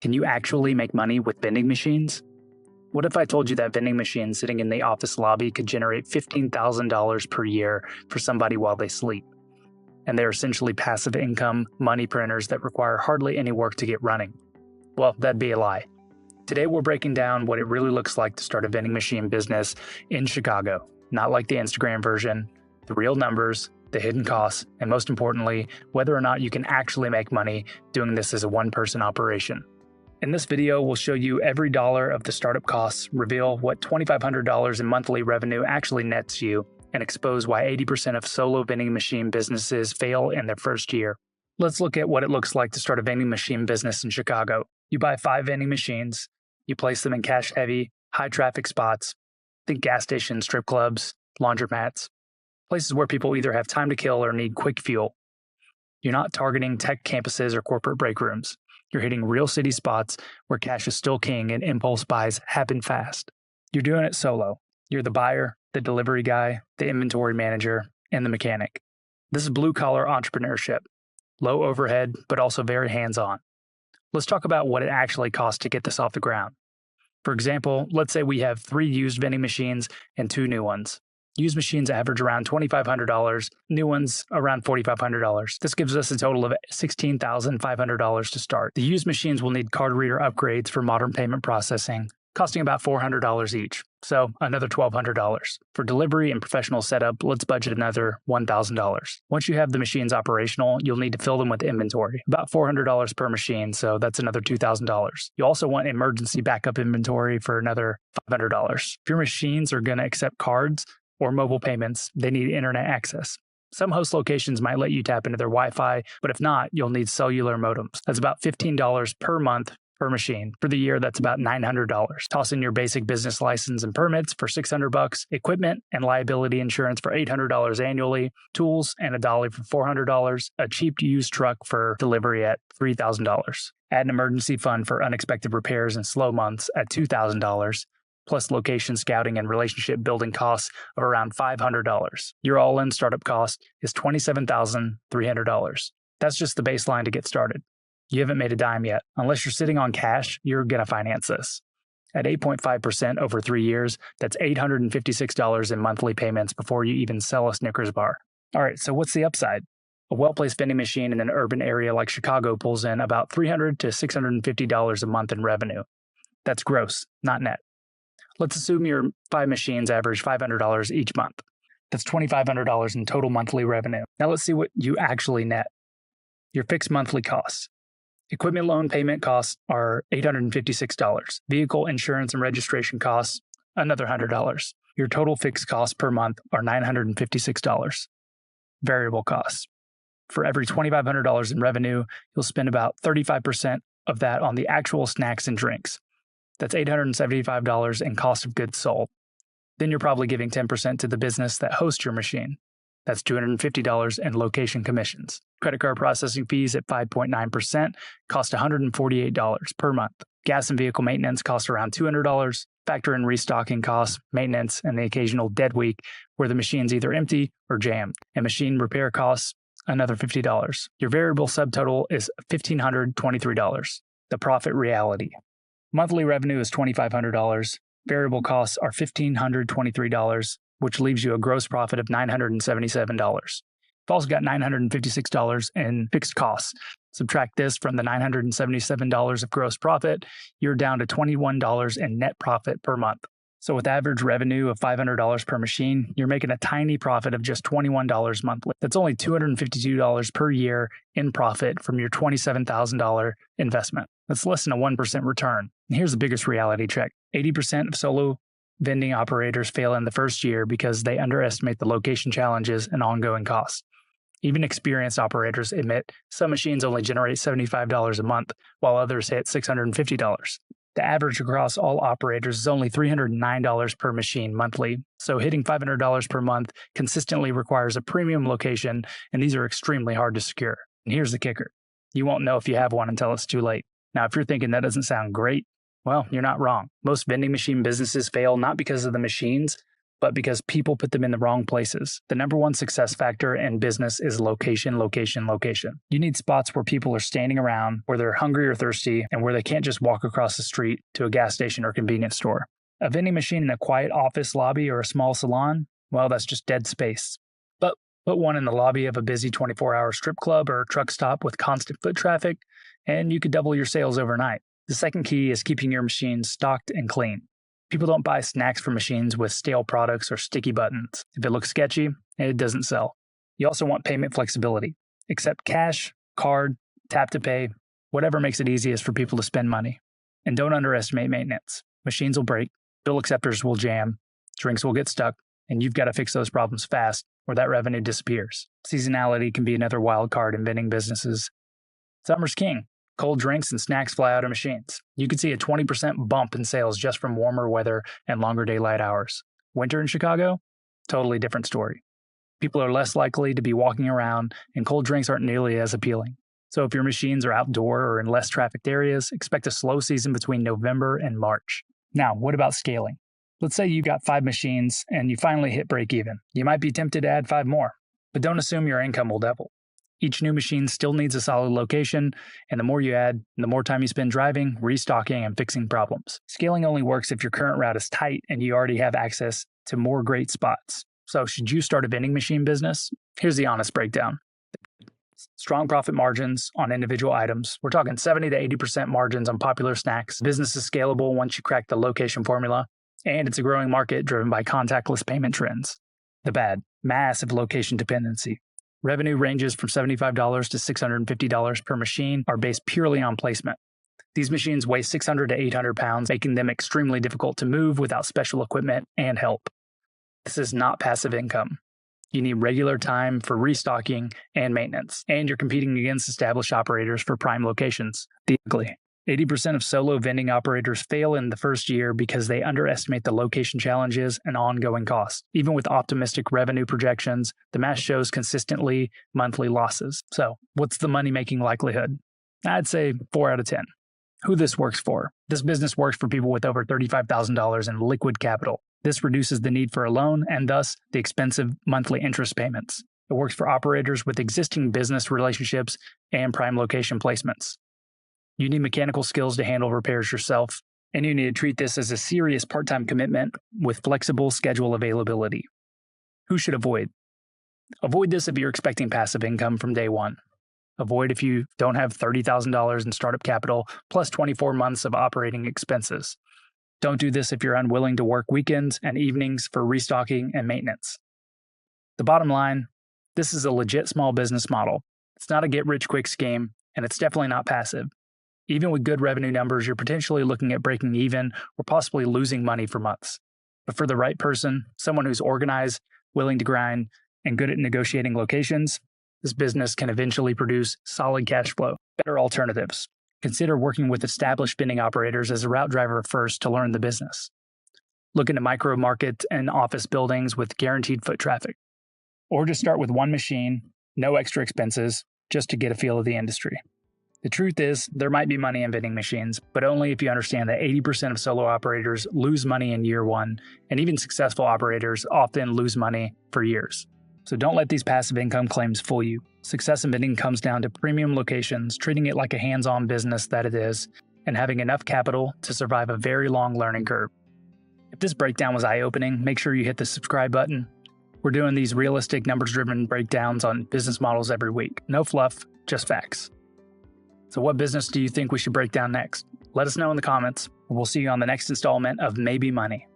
Can you actually make money with vending machines? What if I told you that vending machines sitting in the office lobby could generate $15,000 per year for somebody while they sleep? And they're essentially passive income money printers that require hardly any work to get running. Well, that'd be a lie. Today we're breaking down what it really looks like to start a vending machine business in Chicago, not like the Instagram version, the real numbers, the hidden costs, and most importantly, whether or not you can actually make money doing this as a one-person operation. In this video, we'll show you every dollar of the startup costs, reveal what $2,500 in monthly revenue actually nets you, and expose why 80% of solo vending machine businesses fail in their first year. Let's look at what it looks like to start a vending machine business in Chicago. You buy 5 vending machines, you place them in cash-heavy, high-traffic spots, think gas stations, strip clubs, laundromats, places where people either have time to kill or need quick fuel. You're not targeting tech campuses or corporate break rooms. You're hitting real city spots where cash is still king and impulse buys happen fast. You're doing it solo. You're the buyer, the delivery guy, the inventory manager, and the mechanic. This is blue-collar entrepreneurship. Low overhead, but also very hands-on. Let's talk about what it actually costs to get this off the ground. For example, let's say we have 3 used vending machines and 2 new ones. Used machines average around $2,500, new ones around $4,500. This gives us a total of $16,500 to start. The used machines will need card reader upgrades for modern payment processing, costing about $400 each, so another $1,200. For delivery and professional setup, let's budget another $1,000. Once you have the machines operational, you'll need to fill them with inventory, about $400 per machine, so that's another $2,000. You also want emergency backup inventory for another $500. If your machines are going to accept cards or mobile payments, they need internet access. Some host locations might let you tap into their Wi-Fi, but if not, you'll need cellular modems. That's about $15 per month per machine. For the year, that's about $900. Toss in your basic business license and permits for $600, equipment and liability insurance for $800 annually, tools and a dolly for $400, a cheap used truck for delivery at $3,000. Add an emergency fund for unexpected repairs and slow months at $2,000. Plus location scouting and relationship building costs of around $500. Your all-in startup cost is $27,300. That's just the baseline to get started. You haven't made a dime yet. Unless you're sitting on cash, you're going to finance this. At 8.5% over 3 years, that's $856 in monthly payments before you even sell a Snickers bar. All right, so what's the upside? A well-placed vending machine in an urban area like Chicago pulls in about $300 to $650 a month in revenue. That's gross, not net. Let's assume your 5 machines average $500 each month. That's $2,500 in total monthly revenue. Now let's see what you actually net. Your fixed monthly costs. Equipment loan payment costs are $856. Vehicle insurance and registration costs, another $100. Your total fixed costs per month are $956. Variable costs. For every $2,500 in revenue, you'll spend about 35% of that on the actual snacks and drinks. That's $875 in cost of goods sold. Then you're probably giving 10% to the business that hosts your machine. That's $250 in location commissions. Credit card processing fees at 5.9% cost $148 per month. Gas and vehicle maintenance cost around $200. Factor in restocking costs, maintenance, and the occasional dead week where the machine's either empty or jammed. And machine repair costs, another $50. Your variable subtotal is $1,523. The profit reality. Monthly revenue is $2,500. Variable costs are $1,523, which leaves you a gross profit of $977. You've also got $956 in fixed costs. Subtract this from the $977 of gross profit, you're down to $21 in net profit per month. So with average revenue of $500 per machine, you're making a tiny profit of just $21 monthly. That's only $252 per year in profit from your $27,000 investment. That's less than a 1% return. And here's the biggest reality check. 80% of solo vending operators fail in the first year because they underestimate the location challenges and ongoing costs. Even experienced operators admit some machines only generate $75 a month, while others hit $650. The average across all operators is only $309 per machine monthly, so hitting $500 per month consistently requires a premium location, and these are extremely hard to secure. And here's the kicker. You won't know if you have one until it's too late. Now, if you're thinking that doesn't sound great, well, you're not wrong. Most vending machine businesses fail not because of the machines, but because people put them in the wrong places. The number one success factor in business is location, location, location. You need spots where people are standing around, where they're hungry or thirsty, and where they can't just walk across the street to a gas station or convenience store. A vending machine in a quiet office lobby or a small salon, well, that's just dead space. But put one in the lobby of a busy 24-hour strip club or truck stop with constant foot traffic, and you could double your sales overnight. The second key is keeping your machines stocked and clean. People don't buy snacks from machines with stale products or sticky buttons. If it looks sketchy, it doesn't sell. You also want payment flexibility. Accept cash, card, tap to pay, whatever makes it easiest for people to spend money. And don't underestimate maintenance. Machines will break, bill acceptors will jam, drinks will get stuck, and you've got to fix those problems fast or that revenue disappears. Seasonality can be another wild card in vending businesses. Summer's king. Cold drinks and snacks fly out of machines. You could see a 20% bump in sales just from warmer weather and longer daylight hours. Winter in Chicago? Totally different story. People are less likely to be walking around, and cold drinks aren't nearly as appealing. So if your machines are outdoor or in less trafficked areas, expect a slow season between November and March. Now, what about scaling? Let's say you got 5 machines and you finally hit break even. You might be tempted to add 5 more, but don't assume your income will double. Each new machine still needs a solid location, and the more you add, the more time you spend driving, restocking, and fixing problems. Scaling only works if your current route is tight and you already have access to more great spots. So should you start a vending machine business? Here's the honest breakdown. Strong profit margins on individual items. We're talking 70 to 80% margins on popular snacks. Business is scalable once you crack the location formula, and it's a growing market driven by contactless payment trends. The bad, massive location dependency. Revenue ranges from $75 to $650 per machine are based purely on placement. These machines weigh 600 to 800 pounds, making them extremely difficult to move without special equipment and help. This is not passive income. You need regular time for restocking and maintenance, and you're competing against established operators for prime locations. The ugly. 80% of solo vending operators fail in the first year because they underestimate the location challenges and ongoing costs. Even with optimistic revenue projections, the math shows consistently monthly losses. So, what's the money-making likelihood? I'd say 4 out of 10. Who this works for? This business works for people with over $35,000 in liquid capital. This reduces the need for a loan and thus the expensive monthly interest payments. It works for operators with existing business relationships and prime location placements. You need mechanical skills to handle repairs yourself, and you need to treat this as a serious part-time commitment with flexible schedule availability. Who should avoid? Avoid this if you're expecting passive income from day one. Avoid if you don't have $30,000 in startup capital plus 24 months of operating expenses. Don't do this if you're unwilling to work weekends and evenings for restocking and maintenance. The bottom line, this is a legit small business model. It's not a get-rich-quick scheme, and it's definitely not passive. Even with good revenue numbers, you're potentially looking at breaking even or possibly losing money for months. But for the right person, someone who's organized, willing to grind, and good at negotiating locations, this business can eventually produce solid cash flow. Better alternatives. Consider working with established vending operators as a route driver first to learn the business. Look into micro markets and office buildings with guaranteed foot traffic. Or just start with one machine, no extra expenses, just to get a feel of the industry. The truth is, there might be money in vending machines, but only if you understand that 80% of solo operators lose money in year one, and even successful operators often lose money for years. So don't let these passive income claims fool you. Success in vending comes down to premium locations, treating it like a hands-on business that it is, and having enough capital to survive a very long learning curve. If this breakdown was eye-opening, make sure you hit the subscribe button. We're doing these realistic, numbers-driven breakdowns on business models every week. No fluff, just facts. So what business do you think we should break down next? Let us know in the comments. We'll see you on the next installment of Maybe Money.